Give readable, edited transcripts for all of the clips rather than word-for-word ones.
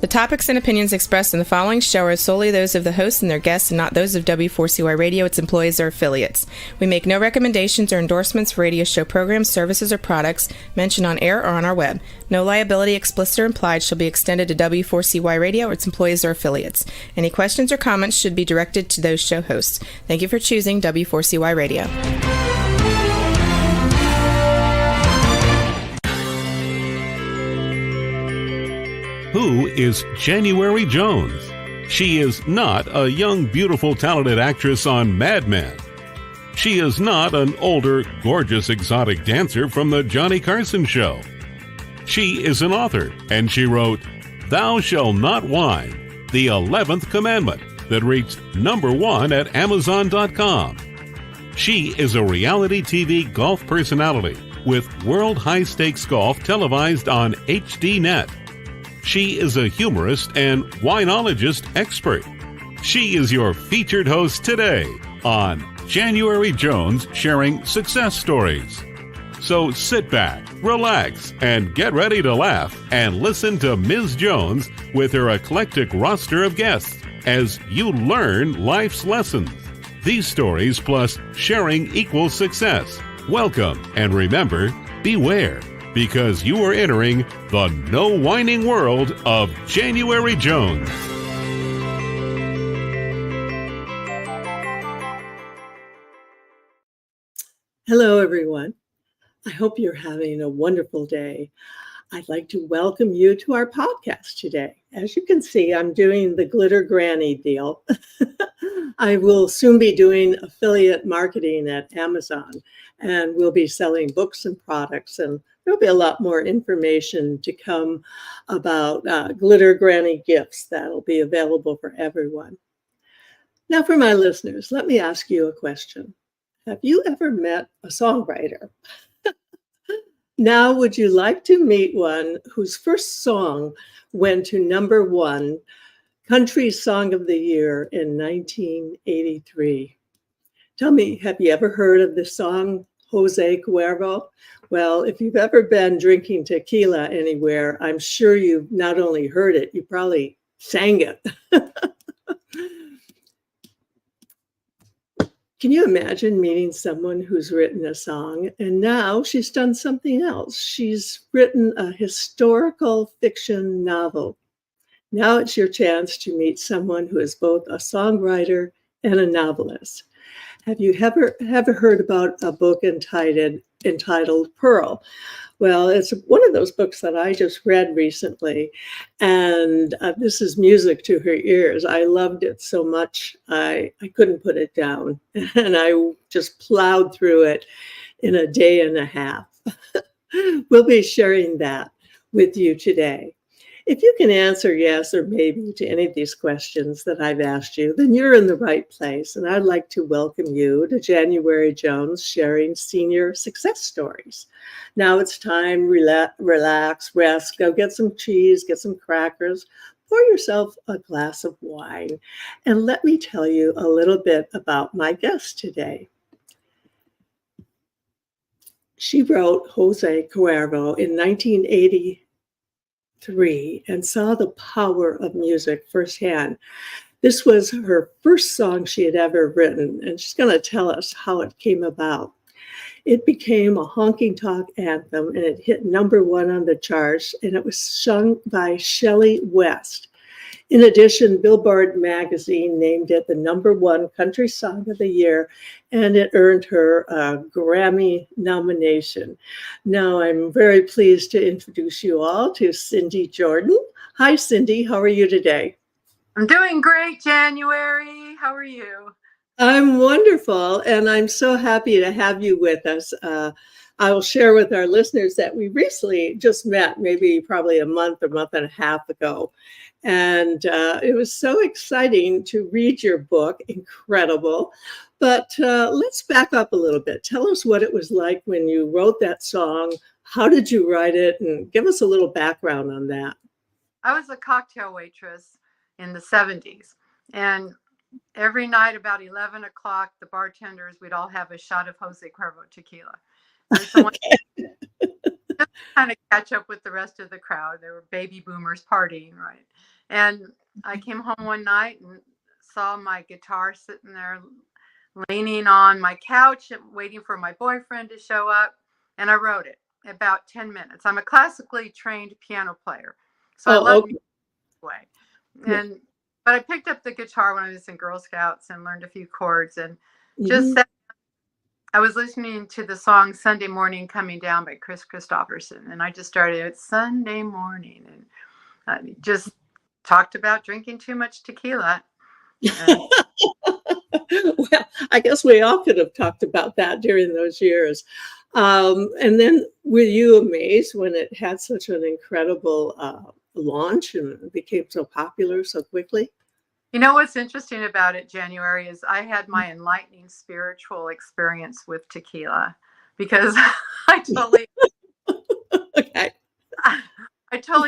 The topics and opinions expressed in the following show are solely those of the hosts and their guests and not those of W4CY Radio, its employees, or affiliates. We make no recommendations or endorsements for radio show programs, services, or products mentioned on air or on our web. No liability, explicit or implied, shall be extended to W4CY Radio or its employees or affiliates. Any questions or comments should be directed to those show hosts. Thank you for choosing W4CY Radio. Who is January Jones? She is not a young, beautiful, talented actress on Mad Men. She is not an older, gorgeous, exotic dancer from the Johnny Carson Show. She is an author, and she wrote Thou Shalt Not Whine, the 11th Commandment, that reached #1 at Amazon.com. She is a reality TV golf personality with World High Stakes Golf televised on HDNet. She is a humorist and winologist expert. She is your featured host today on January Jones Sharing Success Stories. So sit back, relax, and get ready to laugh and listen to Ms. Jones with her eclectic roster of guests as you learn life's lessons. These stories plus sharing equals success. Welcome, and remember, beware, because you are entering the no whining world of January Jones. Hello, everyone. I hope you're having a wonderful day. I'd like to welcome you to our podcast today. As you can see, I'm doing the Glitter Granny deal. I will soon be doing affiliate marketing at Amazon, and we'll be selling books and products, and there'll be a lot more information to come about Glitter Granny gifts that'll be available for everyone. Now, for my listeners, let me ask you a question. Have you ever met a songwriter? Now, would you like to meet one whose first song went to #1 Country Song of the Year in 1983? Tell me, have you ever heard of the song Jose Cuervo? Well, if you've ever been drinking tequila anywhere, I'm sure you've not only heard it, you probably sang it. Can you imagine meeting someone who's written a song and now she's done something else? She's written a historical fiction novel. Now it's your chance to meet someone who is both a songwriter and a novelist. Have you ever heard about a book entitled Pearl? Well, it's one of those books that I just read recently, and this is music to her ears. I loved it so much, I couldn't put it down, and I just plowed through it in a day and a half. We'll be sharing that with you today. If you can answer yes or maybe to any of these questions that I've asked you, then you're in the right place. And I'd like to welcome you to January Jones Sharing Senior Success Stories. Now it's time, relax, rest, go get some cheese, get some crackers, pour yourself a glass of wine, and let me tell you a little bit about my guest today. She wrote Jose Cuervo in 1983 and saw the power of music firsthand. This was her first song she had ever written, and she's going to tell us how it came about. It became a honky tonk anthem, and it hit #1 on the charts, and it was sung by Shelly West. In addition, Billboard Magazine named it the #1 country song of the year, and it earned her a Grammy nomination. Now, I'm very pleased to introduce you all to Cynthia Jordan. Hi, Cindy. How are you today? I'm doing great, January. How are you? I'm wonderful, and I'm so happy to have you with us. I will share with our listeners that we recently just met, probably a month and a half ago. And it was so exciting to read your book. Incredible. But let's back up a little bit. Tell us what it was like when you wrote that song. How did you write it? And give us a little background on that. I was a cocktail waitress in the 70s. And every night about 11 o'clock, the bartenders, we'd all have a shot of Jose Cuervo tequila. Just kind of catch up with the rest of the crowd. There were baby boomers partying, right? And I came home one night and saw my guitar sitting there leaning on my couch and waiting for my boyfriend to show up. And I wrote it about 10 minutes. I'm a classically trained piano player, so I love music way. And but I picked up the guitar when I was in Girl Scouts and learned a few chords and just sat. I was listening to the song Sunday Morning Coming Down by Chris Christopherson, and I just started, it's Sunday morning, and I just talked about drinking too much tequila. Well, I guess we all could have talked about that during those years. And then were you amazed when it had such an incredible launch and became so popular so quickly? You know what's interesting about it, January, is I had my enlightening spiritual experience with tequila because I totally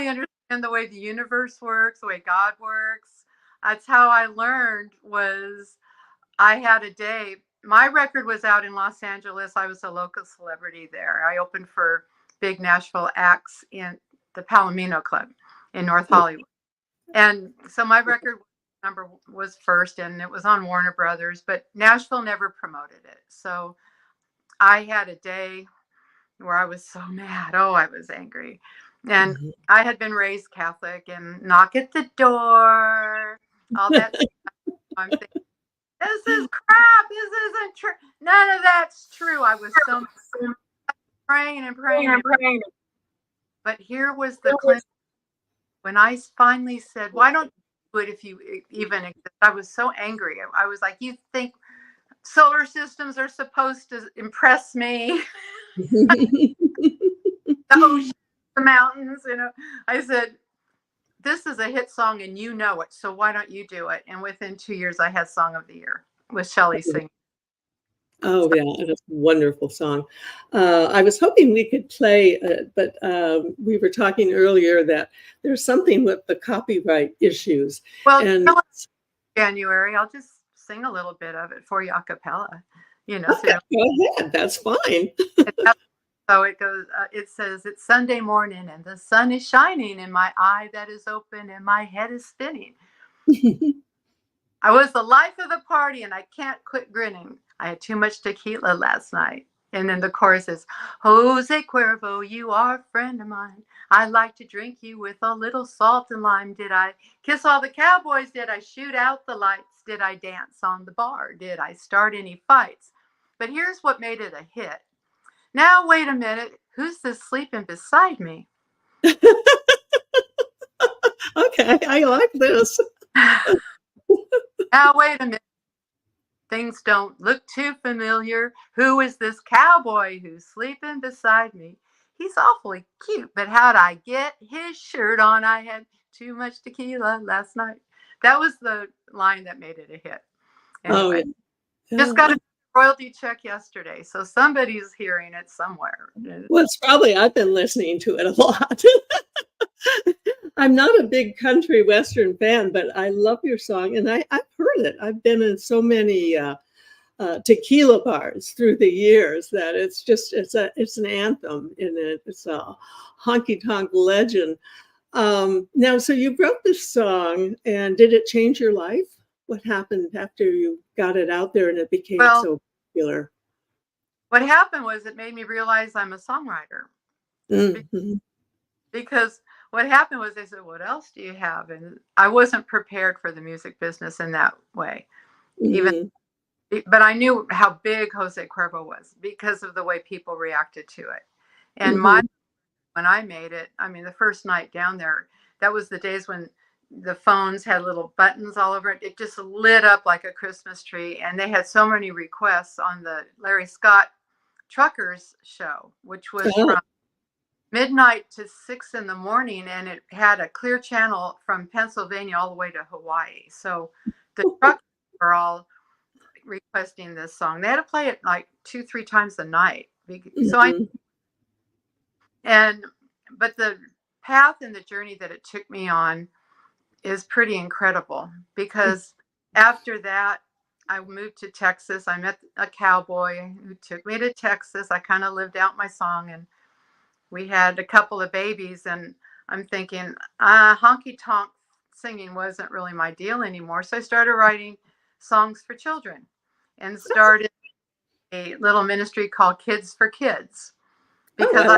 understand the way the universe works, the way God works. That's how I learned. Was I had a day, my record was out in Los Angeles. I was a local celebrity there. I opened for big Nashville acts in the Palomino Club in North Hollywood. And so my record number was first, and it was on Warner Brothers, but Nashville never promoted it. So I had a day where I was so mad. Oh, I was angry. And I had been raised Catholic and knock at the door, all that stuff. I'm thinking, this is crap. This isn't true. None of that's true. I was so praying and praying and praying. But here was the cleanse. When I finally said, why don't you do it if you even exist? I was so angry. I was like, you think solar systems are supposed to impress me? The ocean, the mountains, you know. I said, this is a hit song and you know it, so why don't you do it? And within 2 years, I had Song of the Year with Shelly singing. Oh, yeah, it's a wonderful song. I was hoping we could play it, but we were talking earlier that there's something with the copyright issues. Well, and January, I'll just sing a little bit of it for you a cappella. You know, okay, go ahead. That's fine. So it goes, it says, it's Sunday morning and the sun is shining and my eye that is open and my head is spinning. I was the life of the party and I can't quit grinning. I had too much tequila last night. And then the chorus is, Jose Cuervo, you are a friend of mine. I like to drink you with a little salt and lime. Did I kiss all the cowboys? Did I shoot out the lights? Did I dance on the bar? Did I start any fights? But here's what made it a hit. Now, wait a minute. Who's this sleeping beside me? Okay, I like this. Now, wait a minute. Things don't look too familiar. Who is this cowboy who's sleeping beside me? He's awfully cute, but how'd I get his shirt on? I had too much tequila last night. That was the line that made it a hit. Anyway, just got a royalty check yesterday, so somebody's hearing it somewhere. Well, it's probably, I've been listening to it a lot. I'm not a big country Western fan, but I love your song, and I've heard it. I've been in so many tequila bars through the years that it's an anthem, and it's a honky tonk legend. Now, so you wrote this song, and did it change your life? What happened after you got it out there and it became so popular? What happened was it made me realize I'm a songwriter. Mm-hmm. Because what happened was they said, what else do you have? And I wasn't prepared for the music business in that way. Mm-hmm. But I knew how big Jose Cuervo was because of the way people reacted to it. And mm-hmm. When I made it, I mean, the first night down there, that was the days when the phones had little buttons all over it. It just lit up like a Christmas tree. And they had so many requests on the Larry Scott Truckers show, which was from midnight to 6 in the morning, and it had a clear channel from Pennsylvania all the way to Hawaii. So the truckers were all requesting this song. They had to play it like 2-3 times a night. So but the path and the journey that it took me on is pretty incredible, because after that I moved to Texas. I met a cowboy who took me to Texas. I kind of lived out my song, and we had a couple of babies, and I'm thinking, honky tonk singing wasn't really my deal anymore. So I started writing songs for children and started a little ministry called Kids for Kids. Because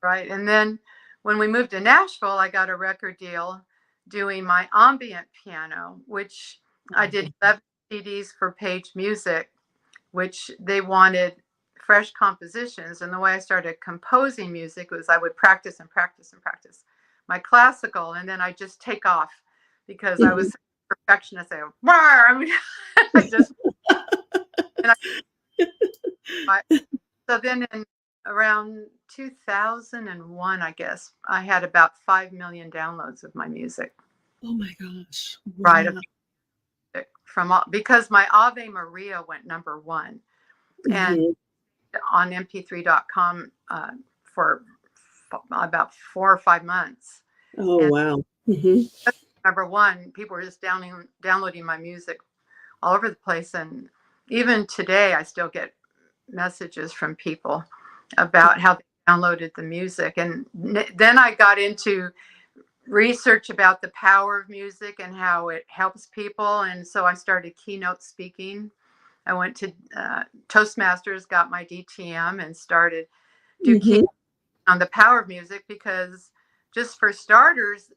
right. And then when we moved to Nashville, I got a record deal doing my ambient piano, which I did 11 CDs for Page Music, which they wanted fresh compositions. And the way I started composing music was I would practice and practice and practice my classical, and then I just take off because I was a perfectionist. I mean, I just, and so then in around 2001, I guess, I had about 5 million downloads of my music. Oh my gosh. Wow. Right. Because my Ave Maria went #1 and on mp3.com for about 4 or 5 months. Oh, and wow. #1, people were just downloading my music all over the place. And even today, I still get messages from people about how they downloaded the music. And then I got into research about the power of music and how it helps people. And so I started keynote speaking. I went to Toastmasters, got my DTM, and started keynote on the power of music, because just for starters,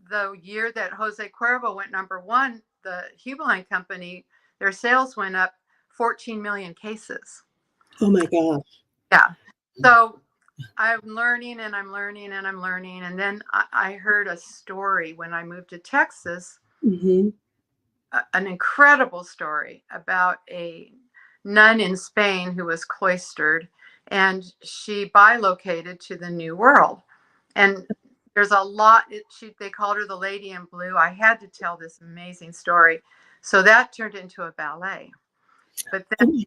the year that Jose Cuervo went #1, the Hubeline Company, their sales went up 14 million cases. Oh my gosh. Yeah. So I'm learning and I'm learning and I'm learning. And then I heard a story when I moved to Texas, an incredible story about a nun in Spain who was cloistered, and she bilocated to the New World. And there's a lot, they called her the Lady in Blue. I had to tell this amazing story. So that turned into a ballet. But then,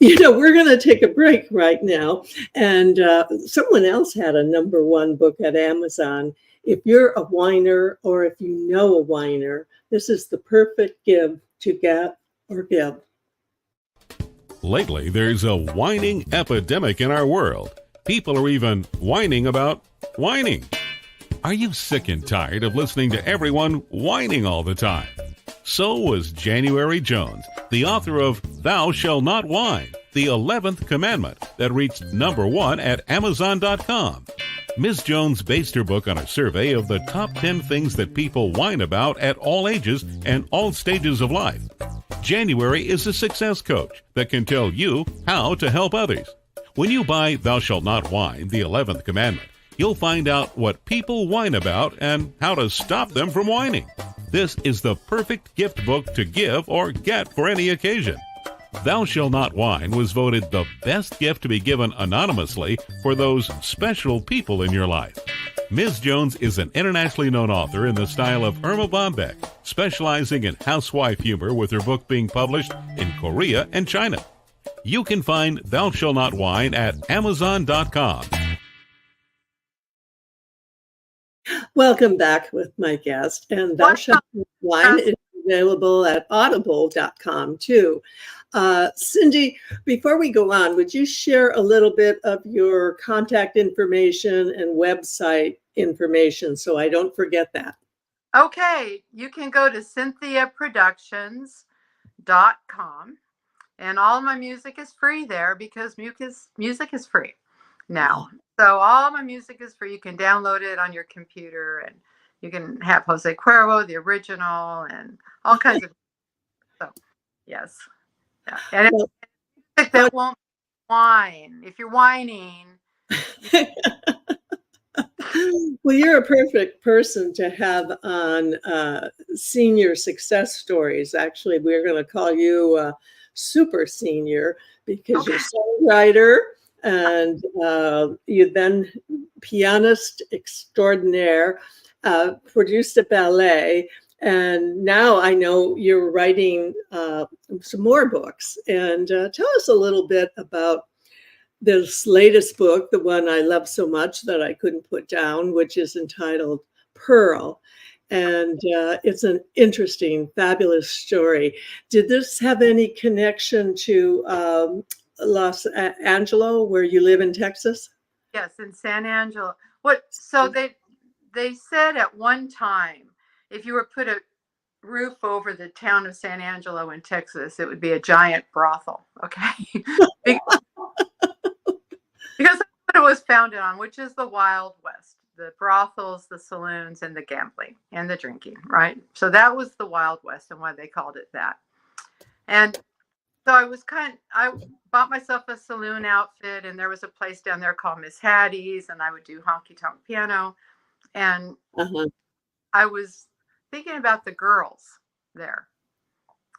we're going to take a break right now. And someone else had a #1 book at Amazon. If you're a whiner, or if you know a whiner, this is the perfect give to get or give. Lately, there's a whining epidemic in our world. People are even whining about whining. Are you sick and tired of listening to everyone whining all the time? So was January Jones, the author of Thou Shalt Not Whine, the 11th commandment that reached #1 at Amazon.com. Ms. Jones based her book on a survey of the top 10 things that people whine about at all ages and all stages of life. January is a success coach that can tell you how to help others. When you buy Thou Shalt Not Whine, the 11th commandment, you'll find out what people whine about and how to stop them from whining. This is the perfect gift book to give or get for any occasion. Thou Shalt Not Whine was voted the best gift to be given anonymously for those special people in your life. Ms. Jones is an internationally known author in the style of Irma Bombeck, specializing in housewife humor, with her book being published in Korea and China. You can find Thou Shalt Not Whine at Amazon.com. Welcome back with my guest. And Thou Shalt Not Whine is available at audible.com too. Cindy, before we go on, would you share a little bit of your contact information and website information so I don't forget that? Okay, you can go to cynthiaproductions.com, and all my music is free there because music is free now. So all my music is free. You can download it on your computer, and you can have Jose Cuervo, the original, and all kinds of. So, yes. Yeah. And that won't whine. If you're whining. Well, you're a perfect person to have on senior success stories. Actually, we're going to call you super senior because you're a songwriter, and you then pianist extraordinaire, produced a ballet. And now I know you're writing some more books. And tell us a little bit about this latest book, the one I love so much that I couldn't put down, which is entitled Pearl. And it's an interesting, fabulous story. Did this have any connection to Los Angeles, where you live in Texas? Yes, in San Angelo. So they said at one time if you were put a roof over the town of San Angelo in Texas, it would be a giant brothel. Okay. Because that's what it was founded on, which is the Wild West, the brothels, the saloons, and the gambling and the drinking, right? So that was the Wild West and why they called it that. And so I bought myself a saloon outfit, and there was a place down there called Miss Hattie's, and I would do honky tonk piano. And I was thinking about the girls there.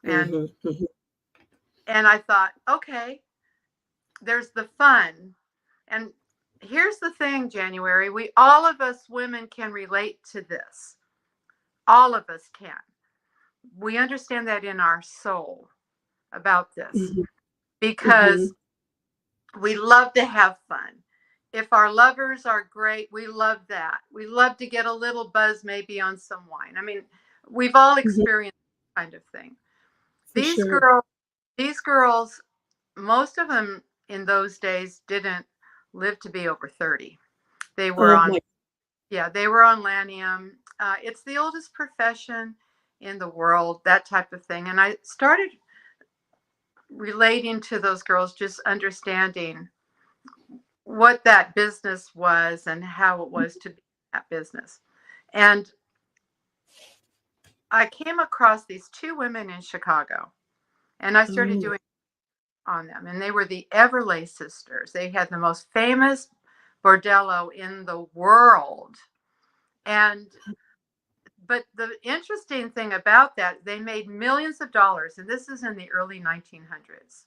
And and I thought, okay, there's the fun. And here's the thing, January, all of us women can relate to this. All of us can. We understand that in our soul about this because we love to have fun. If our lovers are great, we love that. We love to get a little buzz maybe on some wine. I mean, we've all experienced that kind of thing. These girls, most of them in those days didn't live to be over 30. They were they were on Lanium. It's the oldest profession in the world, that type of thing. And I started relating to those girls, just understanding what that business was and how it was to be in that business. And I came across these two women in Chicago, and I started doing on them, and they were the Everlay sisters. They had the most famous bordello in the world. But the interesting thing about that, they made millions of dollars, and this is in the early 1900s.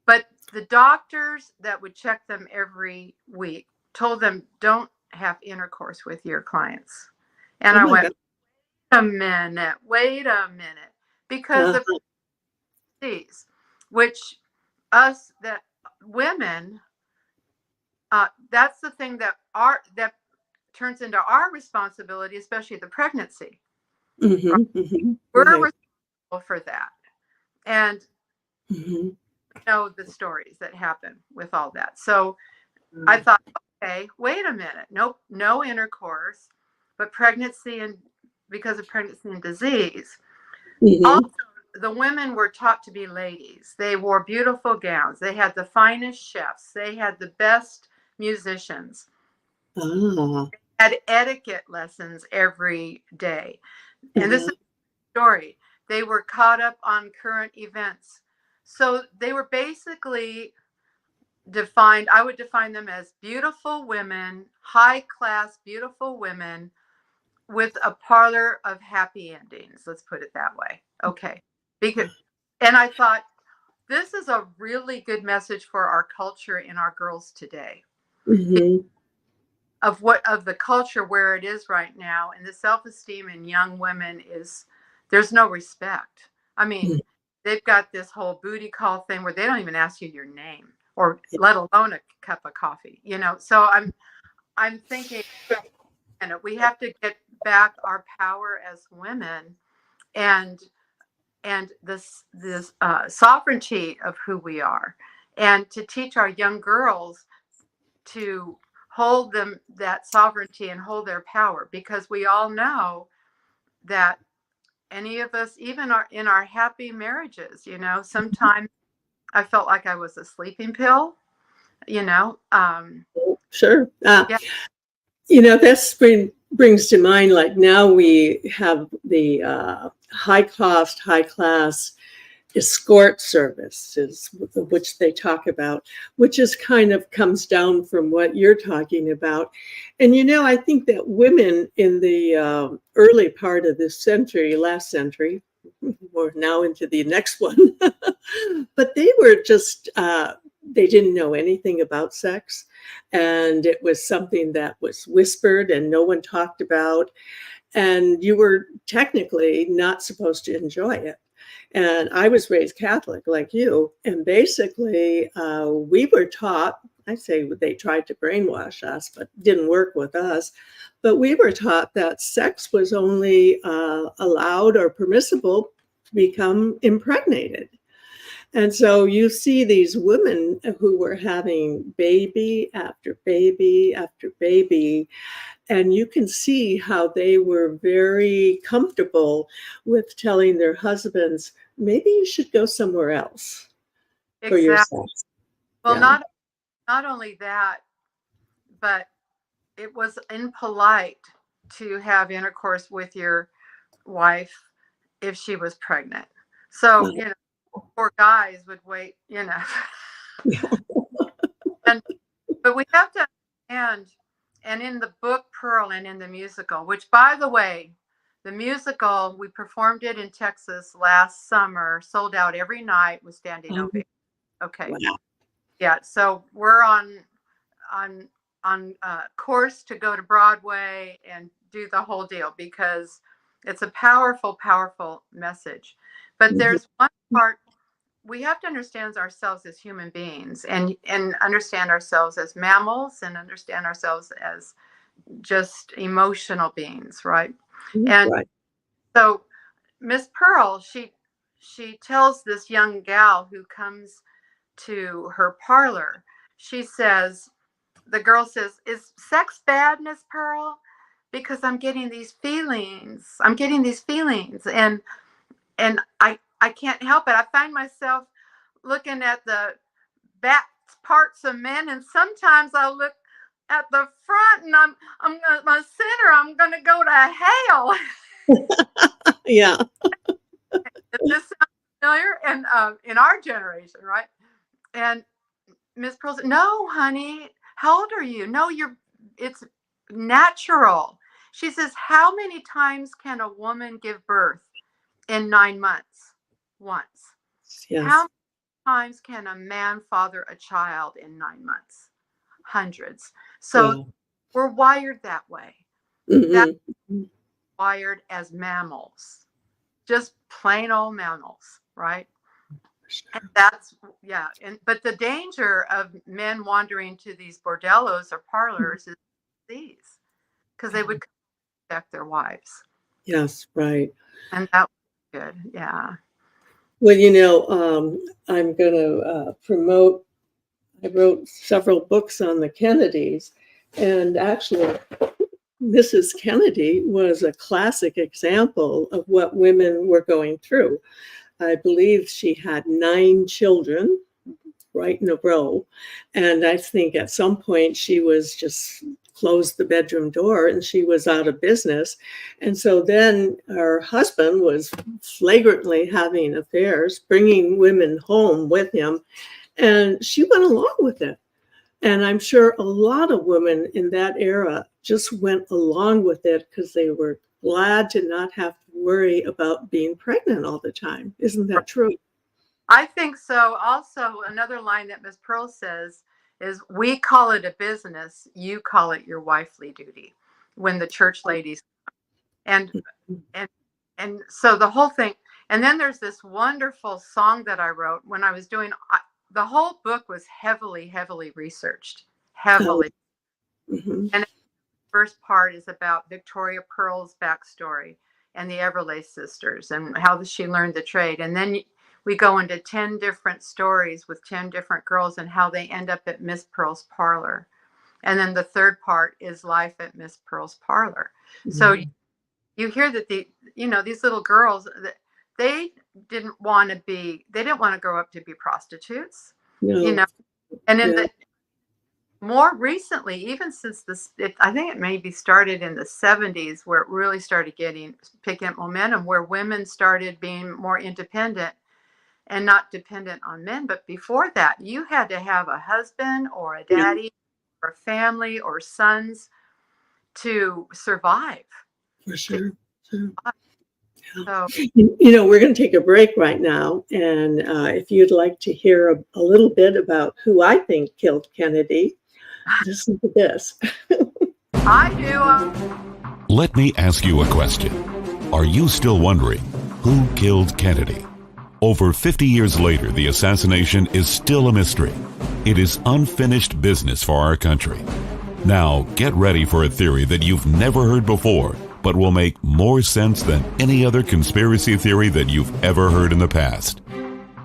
But the doctors that would check them every week told them, don't have intercourse with your clients. And I went, wait a minute, because of these, which us, that women, that's the thing that turns into our responsibility, especially the pregnancy. We're responsible for that. And know the stories that happen with all that. So I thought, okay, wait a minute. Nope, no intercourse, but pregnancy, and because of pregnancy and disease. Also, the women were taught to be ladies. They wore beautiful gowns. They had the finest chefs. They had the best musicians. They had etiquette lessons every day. And this is the story. They were caught up on current events. So they were basically defined, I would define them as beautiful women, high class, beautiful women with a parlor of happy endings. Let's put it that way. Okay. And I thought, this is a really good message for our culture and our girls today. Of the culture where it is right now, and the self-esteem in young women is, there's no respect. I mean, they've got this whole booty call thing where they don't even ask you your name, or let alone a cup of coffee, So I'm thinking, we have to get back our power as women, and this sovereignty of who we are, and to teach our young girls to hold them that sovereignty and hold their power, because we all know that any of us, even in our happy marriages, sometimes I felt like I was a sleeping pill, Sure. This brings to mind, like, now we have the high class escort services, which they talk about, which is kind of comes down from what you're talking about. And, I think that women in the early part of this century, last century, we're now into the next one, but they were just, they didn't know anything about sex. And it was something that was whispered and no one talked about. And you were technically not supposed to enjoy it. And I was raised Catholic like you. And basically, we were taught, I say they tried to brainwash us, but didn't work with us. But we were taught that sex was only allowed or permissible to become impregnated. And so you see these women who were having baby after baby after baby. And you can see how they were very comfortable with telling their husbands, maybe you should go somewhere else for yourself. Well, not only that, but it was impolite to have intercourse with your wife if she was pregnant. So, poor guys would wait, but we have to understand, and in the book Pearl and in the musical, which, by the way, the musical, we performed it in Texas last summer, sold out every night with standing ovation. Okay. Wow. Yeah. So we're on course to go to Broadway and do the whole deal, because it's a powerful, powerful message. But there's one part we have to understand ourselves as human beings, and understand ourselves as mammals, and understand ourselves as just emotional beings, right? And so Miss Pearl, she tells this young gal who comes to her parlor, the girl says, "Is sex bad, Miss Pearl? Because I'm getting these feelings. And I can't help it. I find myself looking at the back parts of men, and sometimes I'll look at the front, and I'm my center. I'm gonna go to hell." Yeah. Does this sound familiar? And in our generation, right? And Miss Pearl said, "No, honey. How old are you? No, it's natural." She says, "How many times can a woman give birth in 9 months? Once. Yes. How many times can a man father a child in 9 months? Hundreds." So we're wired that way. That's wired as mammals, just plain old mammals, right? And that's but the danger of men wandering to these bordellos or parlors is these, because they would protect their wives. Yes, right. And that was good. Yeah. Well, I'm going to promote. I wrote several books on the Kennedys, and actually Mrs. Kennedy was a classic example of what women were going through. I believe she had 9 children right in a row. And I think at some point she was just closed the bedroom door and she was out of business. And so then her husband was flagrantly having affairs, bringing women home with him. And she went along with it. And I'm sure a lot of women in that era just went along with it because they were glad to not have to worry about being pregnant all the time. Isn't that true? I think so. Also, another line that Ms. Pearl says is, "We call it a business, you call it your wifely duty," when the church ladies and so the whole thing. And then there's this wonderful song that I wrote when I was doing the whole book was heavily researched, heavily. And the first part is about Victoria Pearl's backstory and the Everleigh sisters and how she learned the trade. And then we go into 10 different stories with 10 different girls and how they end up at Miss Pearl's parlor. And then the third part is life at Miss Pearl's parlor. So you hear that these little girls, they didn't want to grow up to be prostitutes, and in more recently, even since I think it maybe started in the 70s where it really started picking up momentum, where women started being more independent and not dependent on men. But before that, you had to have a husband or a daddy or a family or sons to survive. For sure. So, we're going to take a break right now. And if you'd like to hear a little bit about who I think killed Kennedy, listen to this. I do. Let me ask you a question. Are you still wondering who killed Kennedy? Over 50 years later, the assassination is still a mystery. It is unfinished business for our country. Now, get ready for a theory that you've never heard before, but will make more sense than any other conspiracy theory that you've ever heard in the past.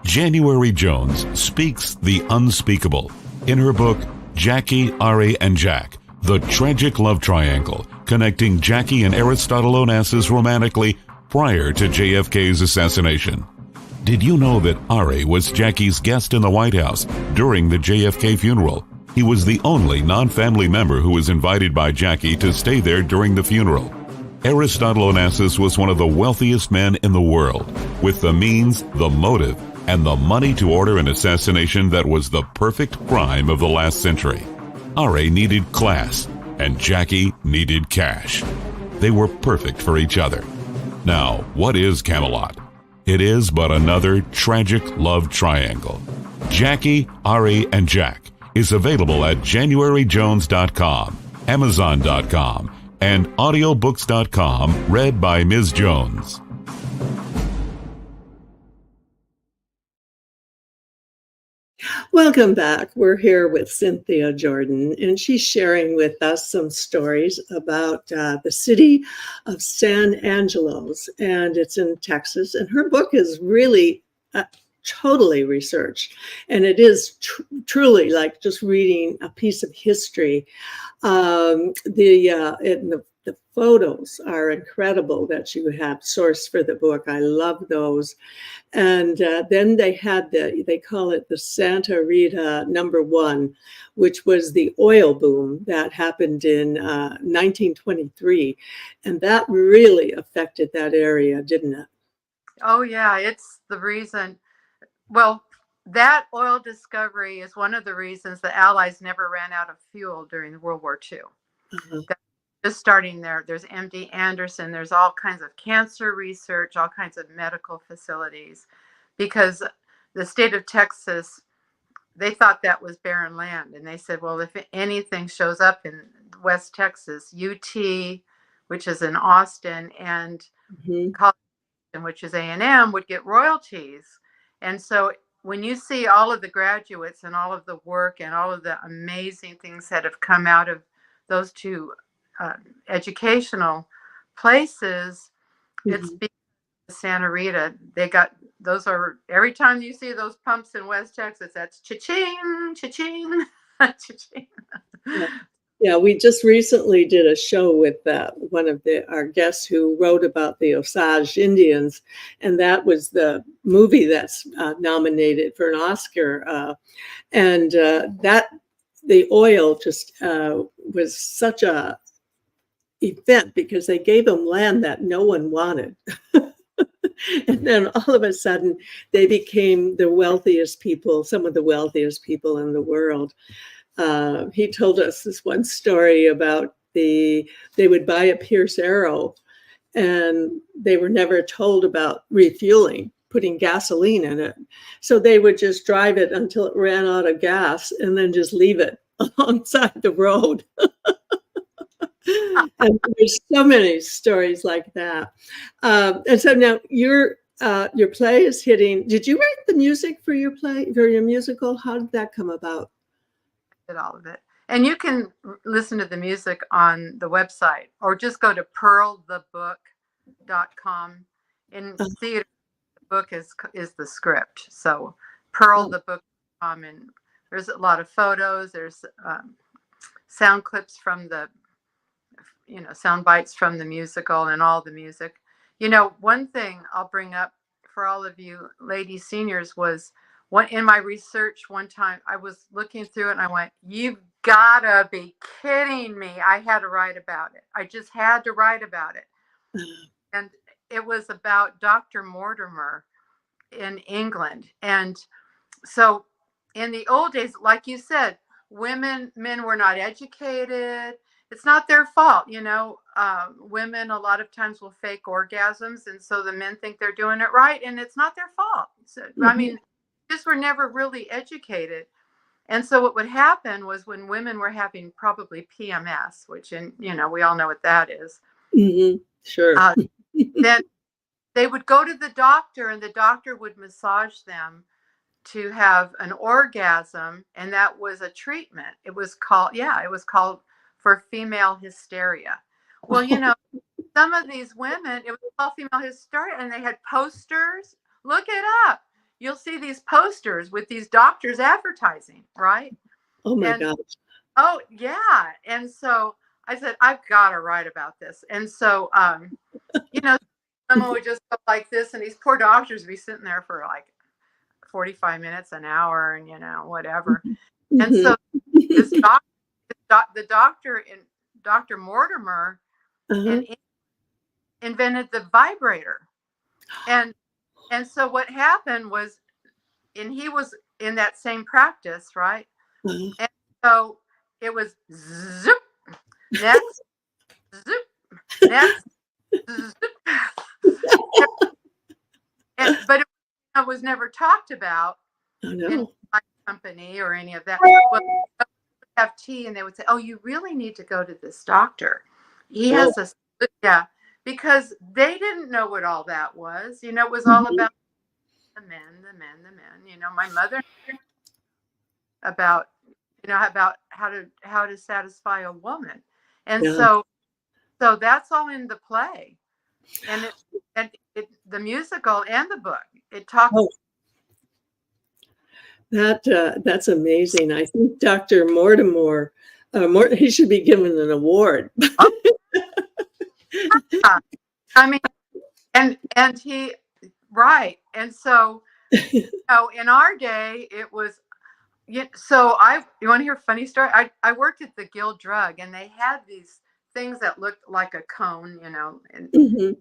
January Jones speaks the unspeakable in her book, Jackie, Ari, and Jack, The tragic love triangle connecting Jackie and Aristotle Onassis romantically prior to JFK's assassination. Did you know that Ari was Jackie's guest in the White House during the JFK funeral? He was the only non-family member who was invited by Jackie to stay there during the funeral. Aristotle Onassis was one of the wealthiest men in the world, with the means, the motive, and the money to order an assassination that was the perfect crime of the last century. Ari needed class, and Jackie needed cash. They were perfect for each other. Now, what is Camelot? It is but another tragic love triangle. Jackie, Ari, and Jack is available at JanuaryJones.com, Amazon.com, and audiobooks.com, read by Ms. Jones. Welcome back. We're here with Cynthia Jordan, and she's sharing with us some stories about the city of San Angelos, and it's in Texas. And her book is really totally researched, and it is truly like just reading a piece of history. The photos are incredible that you have sourced for the book. I love those. And then they had they call it the Santa Rita #1, which was the oil boom that happened in 1923. And that really affected that area, didn't it? Oh, yeah. It's the reason. Well, that oil discovery is one of the reasons the Allies never ran out of fuel during World War II. Uh-huh. Just starting there, there's MD Anderson, there's all kinds of cancer research, all kinds of medical facilities, because the state of Texas, they thought that was barren land. And they said, well, if anything shows up in West Texas, UT, which is in Austin, and College, which is A&M, would get royalties. And so when you see all of the graduates and all of the work and all of the amazing things that have come out of those two educational places, it's because of Santa Rita. They got, those are, every time you see those pumps in West Texas, that's cha-ching, cha-ching, cha-ching. Yeah, we just recently did a show with one of our guests who wrote about the Osage Indians, and that was the movie that's nominated for an Oscar. And that the oil just was such a event because they gave them land that no one wanted. And then all of a sudden they became the wealthiest people, some of the wealthiest people in the world. He told us this one story about they would buy a Pierce Arrow and they were never told about refueling, putting gasoline in it. So they would just drive it until it ran out of gas and then just leave it alongside the road. And there's so many stories like that. And so now your play is hitting. Did you write the music for your play, for your musical? How did that come about? I did all of it. And you can listen to the music on the website or just go to pearlthebook.com. In theater, the book is the script. So pearlthebook.com, and there's a lot of photos. There's sound clips from the, sound bites from the musical and all the music. One thing I'll bring up for all of you lady seniors was in my research one time, I was looking through it and I went, you've gotta be kidding me. I had to write about it. I just had to write about it. And it was about Dr. Mortimer in England. And so in the old days, like you said, men were not educated. It's not their fault. Women a lot of times will fake orgasms. And so the men think they're doing it right. And it's not their fault. So, I mean, just were never really educated. And so what would happen was when women were having probably PMS, which, we all know what that is. Mm-hmm. Sure. Then they would go to the doctor and the doctor would massage them to have an orgasm. And that was a treatment. It was called for female hysteria. Well, some of these women, it was called female hysteria, and they had posters. Look it up. You'll see these posters with these doctors advertising, right? Oh my gosh. Oh, yeah. And so I said, I've got to write about this. And so, you know, someone would just go like this, and these poor doctors would be sitting there for like 45 minutes, an hour, and, whatever. And Mhm. so this doc, the doctor in Dr. Mortimer Uh-huh. in, invented the vibrator. And so what happened was, and he was in that same practice, right? Uh-huh. And so it was zip, next, zip, next, zip. But it was never talked about Oh, in no. my company or any of that. Well, they would have tea and they would say, "Oh, you really need to go to this doctor. He Oh. has a," yeah, because they didn't know what all that was. It was all Mhm. about the men, the men, the men. My mother about about how to satisfy a woman, and Yeah. so that's all in the play, and the musical and the book. It talks. Oh, that's amazing. I think Dr. Mortimer, he should be given an award. Oh, yeah. I mean, and he right, and so in our day it was. Yeah, so you want to hear a funny story? I worked at the Guild Drug, and they had these things that looked like a cone, Mhm.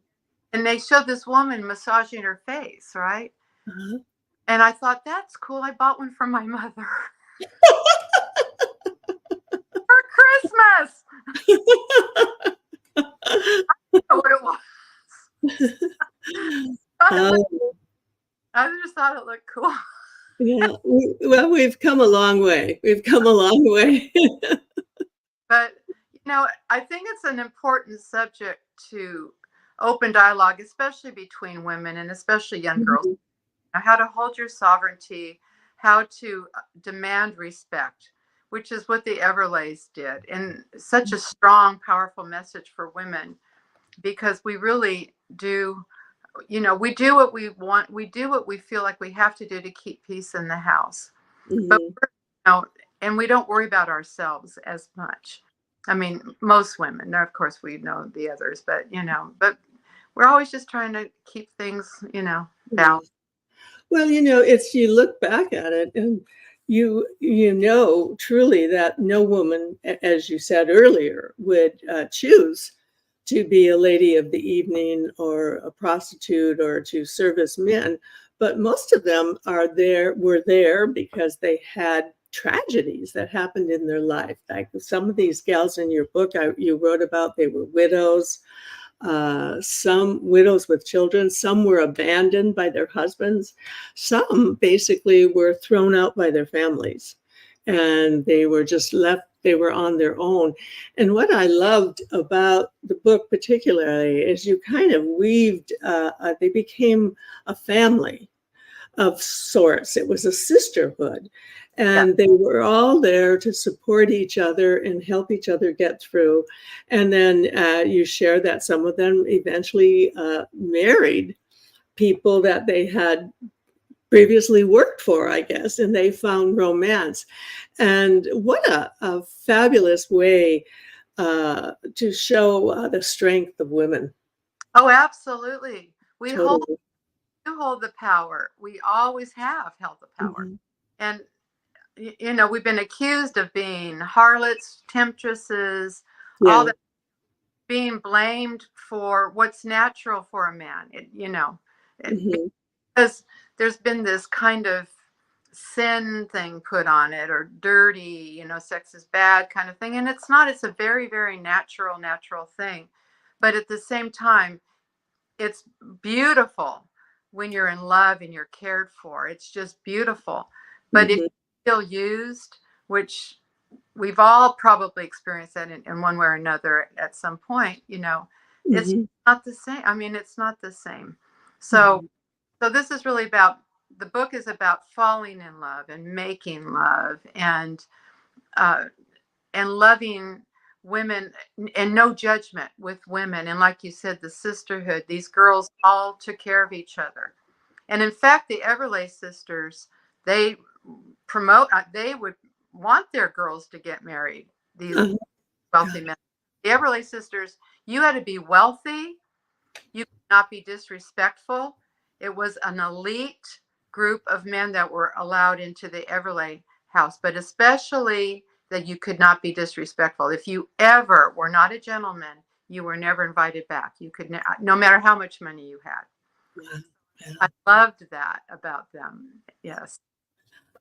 and they showed this woman massaging her face, right? Uh-huh. And I thought, that's cool. I bought one for my mother for Christmas. I don't know what it was. Um, I just thought it looked cool. yeah. Well, we've come a long way. We've come a long way. But, I think it's an important subject to open dialogue, especially between women and especially young girls. Mhm. How to hold your sovereignty, how to demand respect, which is what the Everlays did. And such a strong, powerful message for women, because we really do, we do what we want, we do what we feel like we have to do to keep peace in the house. But, Mhm. and we don't worry about ourselves as much. I mean, most women, now, of course, we know the others, but we're always just trying to keep things, Yeah. balanced. Well, it's you look back at it and you know truly that no woman, as you said earlier, would choose to be a lady of the evening or a prostitute or to service men. But most of them were there because they had tragedies that happened in their life. Like some of these gals in your book you wrote about, they were widows, some widows with children, some were abandoned by their husbands, some basically were thrown out by their families, and they were just left, they were on their own. And what I loved about the book particularly is you kind of weaved, they became a family of sorts. It was a sisterhood. Yeah. And they were all there to support each other and help each other get through. And then you share that some of them eventually married people that they had previously worked for, I guess, and they found romance. And what a fabulous way to show the strength of women. Oh, absolutely. We Totally. hold the power. We always have held the power. Mhm. And we've been accused of being harlots, temptresses, all Yeah. that, being blamed for what's natural for a man. Mhm. Because there's been this kind of sin thing put on it, or dirty, sex is bad kind of thing. And it's not. It's a very, very natural thing. But at the same time, it's beautiful when you're in love and you're cared for. It's just beautiful. But if Mhm. you're still used, which we've all probably experienced that in one way or another at some point, it's Mhm. not the same. I mean, it's not the same. So, Mhm. this is really about, the book is about falling in love and making love, uh, and loving women, and no judgment with women. And like you said, the sisterhood, these girls all took care of each other. And in fact, the Everlay sisters, they promote, they would want their girls to get married. These Oh, wealthy men. The Everly sisters, you had to be wealthy. You could not be disrespectful. It was an elite group of men that were allowed into the Everly house, but especially that you could not be disrespectful. If you ever were not a gentleman, you were never invited back. You could, no matter how much money you had. yeah, yeah. I loved that about them. Yes.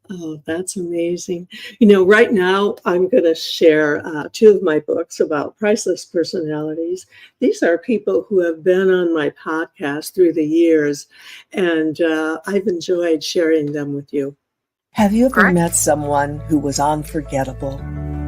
Oh, that's amazing. Right now I'm going to share two of my books about priceless personalities. These are people who have been on my podcast through the years, and I've enjoyed sharing them with you. Have you ever Great. met someone who was unforgettable?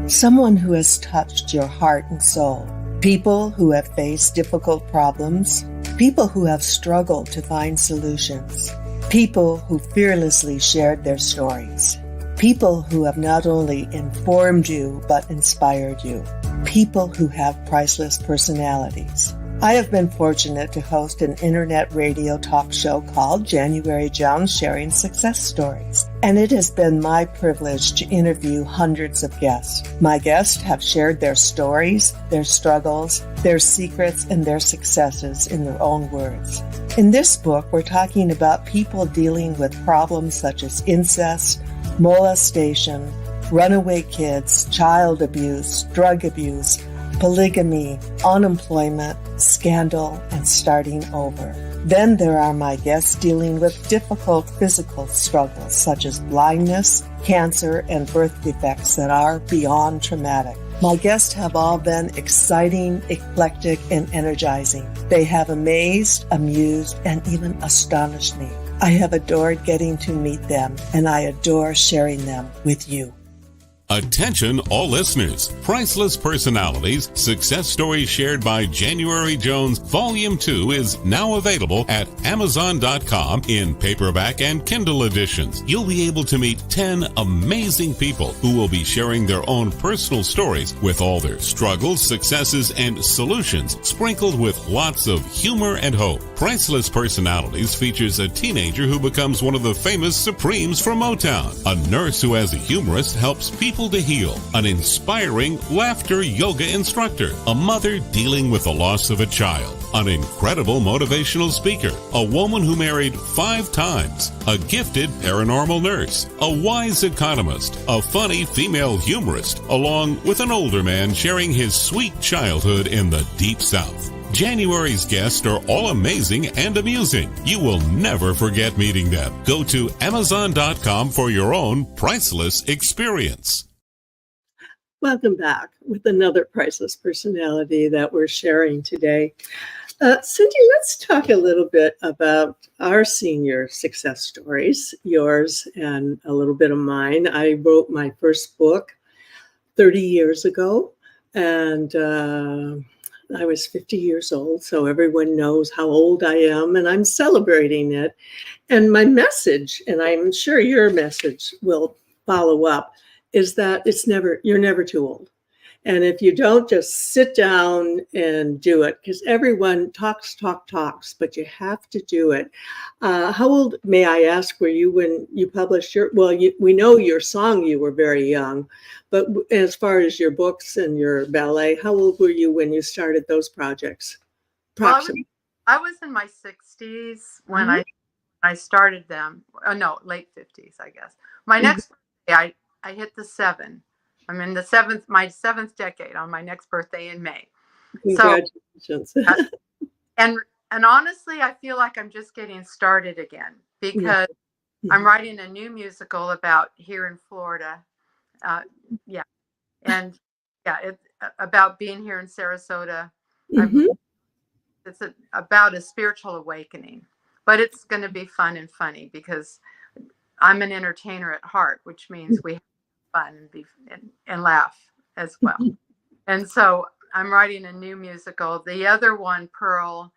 Someone who has touched your heart and soul? People who have faced difficult problems? People who have struggled to find solutions? People who fearlessly shared their stories? People who have not only informed you but inspired you? People who have priceless personalities? I have been fortunate to host an internet radio talk show called January Jones Sharing Success Stories, and it has been my privilege to interview hundreds of guests. My guests have shared their stories, their struggles, their secrets, and their successes in their own words. In this book, we're talking about people dealing with problems such as incest, molestation, runaway kids, child abuse, drug abuse, polygamy, unemployment, scandal, and starting over. Then there are my guests dealing with difficult physical struggles such as blindness, cancer, and birth defects that are beyond traumatic. My guests have all been exciting, eclectic, and energizing. They have amazed, amused, and even astonished me. I have adored getting to meet them, and I adore sharing them with you. Attention all listeners. Priceless Personalities, Success Stories Shared by January Jones, Volume 2 is now available at Amazon.com in paperback and Kindle editions. You'll be able to meet 10 amazing people who will be sharing their own personal stories with all their struggles, successes, and solutions, sprinkled with lots of humor and hope. Priceless Personalities features a teenager who becomes one of the famous Supremes from Motown, a nurse who as a humorist helps people to heal, an inspiring laughter yoga instructor, a mother dealing with the loss of a child, an incredible motivational speaker, a woman who married 5 times, a gifted paranormal nurse, a wise economist, a funny female humorist, along with an older man sharing his sweet childhood in the Deep South. January's guests are all amazing and amusing. You will never forget meeting them. Go to Amazon.com for your own priceless experience. Welcome back with another priceless personality that we're sharing today. Cynthia, let's talk a little bit about our senior success stories, yours and a little bit of mine. I wrote my first book 30 years ago, and I was 50 years old, so everyone knows how old I am, and I'm celebrating it. And my message, and I'm sure your message will follow up, is that you're never too old. And if you don't, just sit down and do it, because everyone talks, but you have to do it. How old, may I ask, were you when you published we know your song, you were very young, but as far as your books and your ballet, how old were you when you started those projects? Well, I was in my 60s when I started them. Oh, no, late 50s, I guess. My next birthday, I hit the 7. I'm in my 7th decade on my next birthday in May. Congratulations. So, and honestly, I feel like I'm just getting started again because I'm writing a new musical about here in Florida. It's about being here in Sarasota. It's about a spiritual awakening, but it's going to be fun and funny because I'm an entertainer at heart, which means we have fun and laugh as well. And so I'm writing a new musical. The other one, Pearl,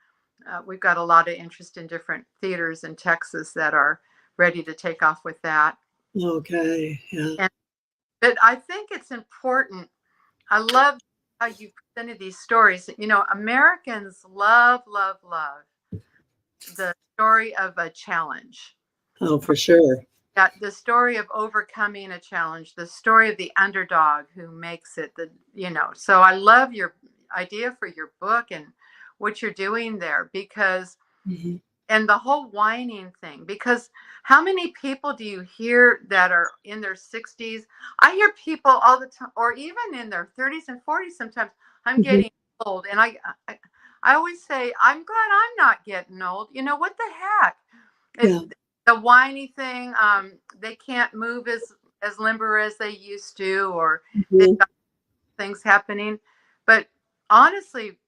we've got a lot of interest in different theaters in Texas that are ready to take off with that. Okay, yeah. But I think it's important. I love how you presented these stories. You know, Americans love the story of a challenge. Oh, for sure. Yeah, the story of overcoming a challenge, the story of the underdog who makes it, so I love your idea for your book and what you're doing there, because, Mhm. and the whole whining thing, because how many people do you hear that are in their 60s? I hear people all the time, or even in their 30s and 40s sometimes, I'm Mhm. getting old. And I always say, I'm glad I'm not getting old. What the heck? Yeah. The whiny thing, they can't move as limber as they used to, or they've Mhm. got things happening. But honestly,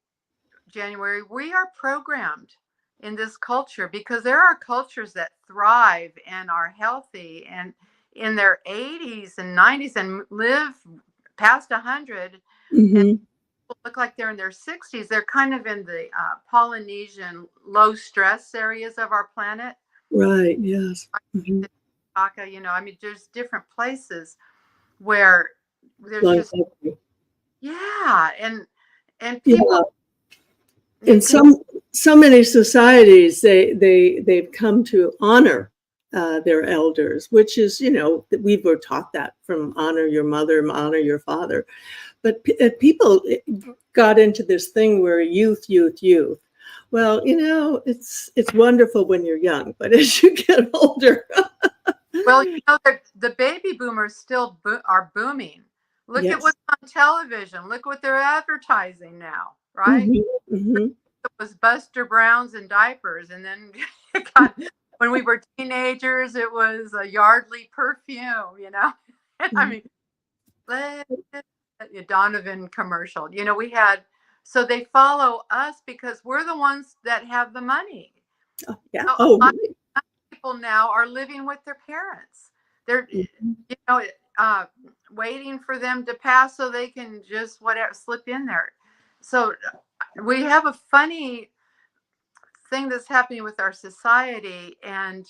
January, we are programmed in this culture, because there are cultures that thrive and are healthy and in their 80s and 90s and live past 100, and Mhm. look like they're in their 60s. They're kind of in the Polynesian low stress areas of our planet. Right. Yes. Mhm. Aka, there's different places where there's just, Longevity. yeah, and Yeah. people In need to, so many societies, they've come to honor their elders, which is, we were taught that from honor your mother, honor your father. But people got into this thing where youth. Well, it's wonderful when you're young, but as you get older, well, the baby boomers still are booming. Look at yes. what's on television. Look what they're advertising now, right? Hmm. Hmm. It was Buster Browns and diapers, and then it got, when we were teenagers, it was a Yardley perfume. I mean, let a Donovan commercial. We had, so they follow us because we're the ones that have the money. Oh, yeah. So a Oh, lot of people now are living with their parents. They're, right. you know, uh, waiting for them to pass so they can just whatever slip in there. So we have a funny thing that's happening with our society, and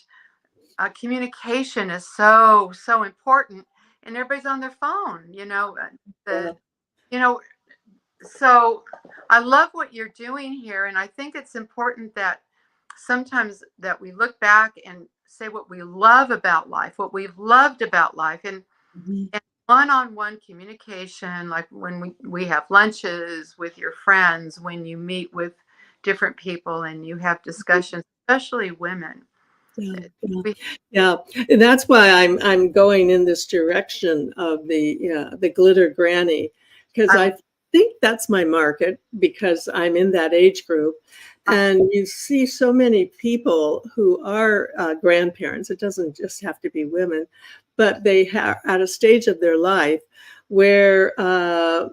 communication is so important, and everybody's on their phone. Yeah. The you know so I love what you're doing here, and I think it's important that sometimes that we look back and say what we love about life, what we've loved about life, Mhm. and one-on-one communication, like when we have lunches with your friends, when you meet with different people and you have discussions, especially women. Yeah, yeah, We, yeah. And that's why I'm going in this direction of the glitter granny, because I, I think that's my market because I'm in that age group, and you see so many people who are grandparents. It doesn't just have to be women, but they are at a stage of their life where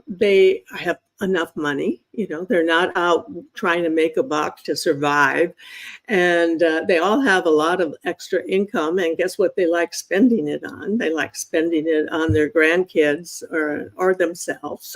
they have enough money. They're not out trying to make a buck to survive, and they all have a lot of extra income. And guess what they like spending it on? They like spending it on their grandkids or themselves.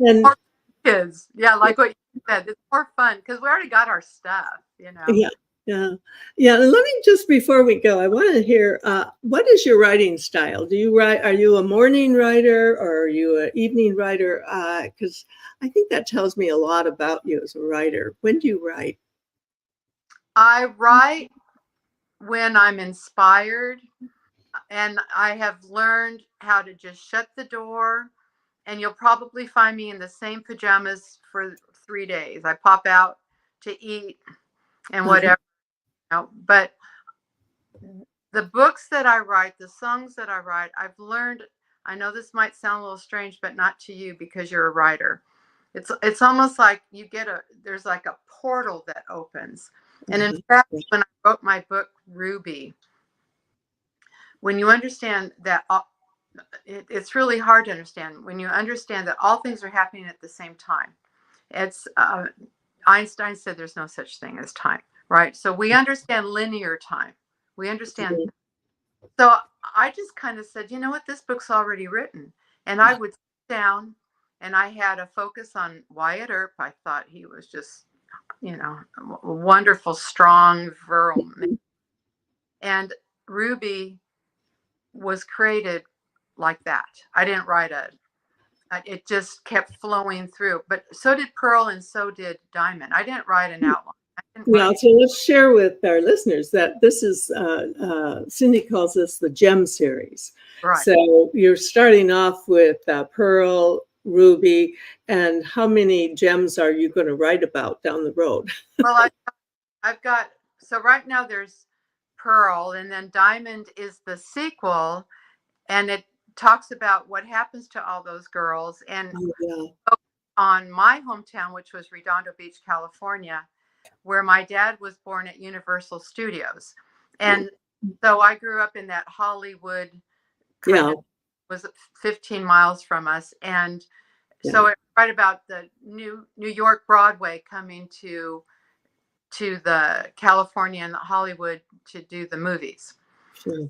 And more kids, yeah, like what you said, it's more fun because we already got our stuff. yeah, yeah, yeah. And let me just, before we go, I want to hear, what is your writing style? Do you write? Are you a morning writer or are you an evening writer? Because I think that tells me a lot about you as a writer. When do you write? I write when I'm inspired, and I have learned how to just shut the door, and you'll probably find me in the same pajamas for 3 days. I pop out to eat and Uh-huh. whatever. But the books that I write, the songs that I write, I've learned. I know this might sound a little strange, but not to you because you're a writer. It's almost like there's like a portal that opens. And in Uh-huh. fact, when I wrote my book Ruby, when you understand that it's really hard to understand when you understand that all things are happening at the same time. It's Einstein said there's no such thing as time, right? So we understand linear time. We understand. Mhm. So I just kind of said, you know what, this book's already written. And I would sit down and I had a focus on Wyatt Earp. I thought he was just, a wonderful, strong, virile man. And Ruby was created like that. I didn't write it just kept flowing through. But so did Pearl and so did Diamond. I didn't write an outline. Well, so let's share with our listeners that this is, Cindy calls this the gem series. Right. So you're starting off with Pearl, Ruby, and how many gems are you going to write about down the road? Well, I've got, so right now there's Pearl, and then Diamond is the sequel, and it talks about what happens to all those girls. And on my hometown, which was Redondo Beach, California, where my dad was born at Universal Studios. And so I grew up in that Hollywood, was 15 miles from us. And so it's right about the New York Broadway coming to the California and the Hollywood to do the movies. So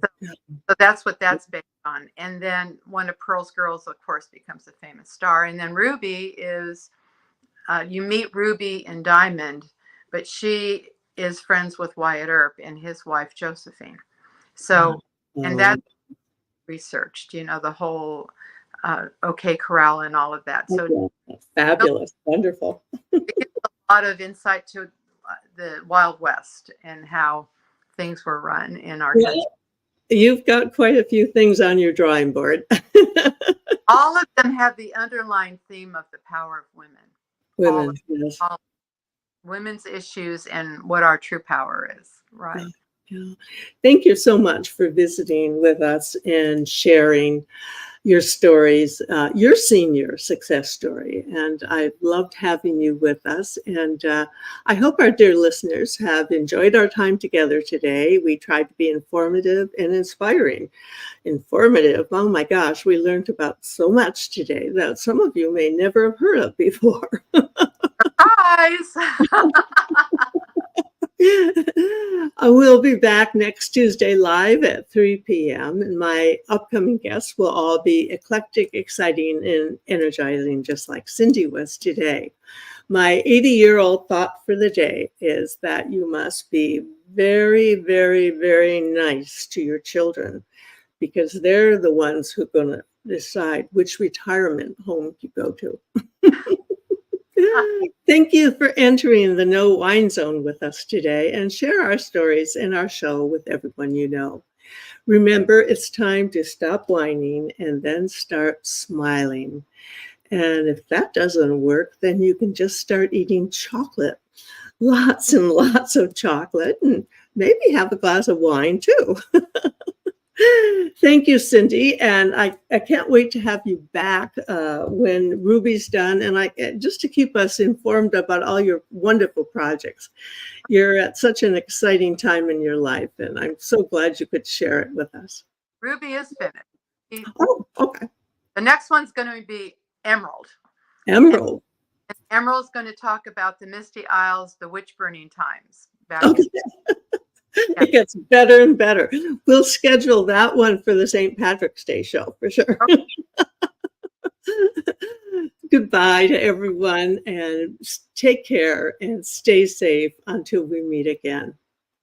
that's what that's based on. And then one of Pearl's girls, of course, becomes a famous star. And then Ruby is, you meet Ruby and Diamond, but she is friends with Wyatt Earp and his wife, Josephine. So, and that's researched, the whole OK Corral and all of that. So fabulous, wonderful. It gives a lot of insight to the Wild West and how things were run in our country. You've got quite a few things on your drawing board. All of them have the underlying theme of the power of women. Women, yes. All women's issues and what our true power is. Right. Yeah. Thank you so much for visiting with us and sharing your stories, your senior success story. And I've loved having you with us. And I hope our dear listeners have enjoyed our time together today. We tried to be informative and inspiring. Informative, oh my gosh, we learned about so much today that some of you may never have heard of before. Surprise! I will be back next Tuesday live at 3 p.m. and my upcoming guests will all be eclectic, exciting, and energizing, just like Cindy was today. My 80-year-old thought for the day is that you must be very, very, very nice to your children because they're the ones who are going to decide which retirement home you go to. Thank you for entering the No Wine Zone with us today and share our stories and our show with everyone you know. Remember, it's time to stop whining and then start smiling. And if that doesn't work, then you can just start eating chocolate. Lots and lots of chocolate and maybe have a glass of wine too. Thank you, Cindy. And I can't wait to have you back when Ruby's done. And just to keep us informed about all your wonderful projects. You're at such an exciting time in your life. And I'm so glad you could share it with us. Ruby is finished. Oh, okay. The next one's going to be Emerald. Emerald. And Emerald's going to talk about the Misty Isles, the witch burning times. Okay. It gets better and better. We'll schedule that one for the St. Patrick's Day show for sure. Okay. Goodbye to everyone and take care and stay safe until we meet again.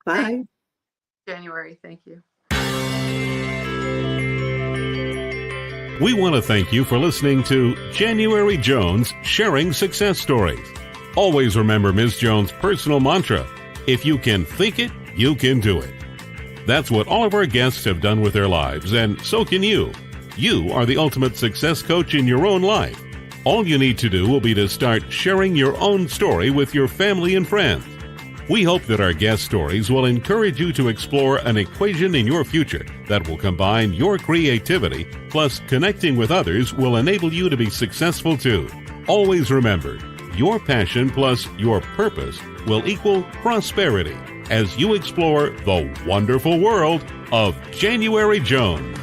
Bye. January. Thank you. We want to thank you for listening to January Jones Sharing Success Stories. Always remember Ms. Jones' personal mantra, if you can think it, you can do it. That's what all of our guests have done with their lives, and so can you. You are the ultimate success coach in your own life. All you need to do will be to start sharing your own story with your family and friends. We hope that our guest stories will encourage you to explore an equation in your future that will combine your creativity plus connecting with others will enable you to be successful too. Always remember, your passion plus your purpose will equal prosperity as you explore the wonderful world of January Jones.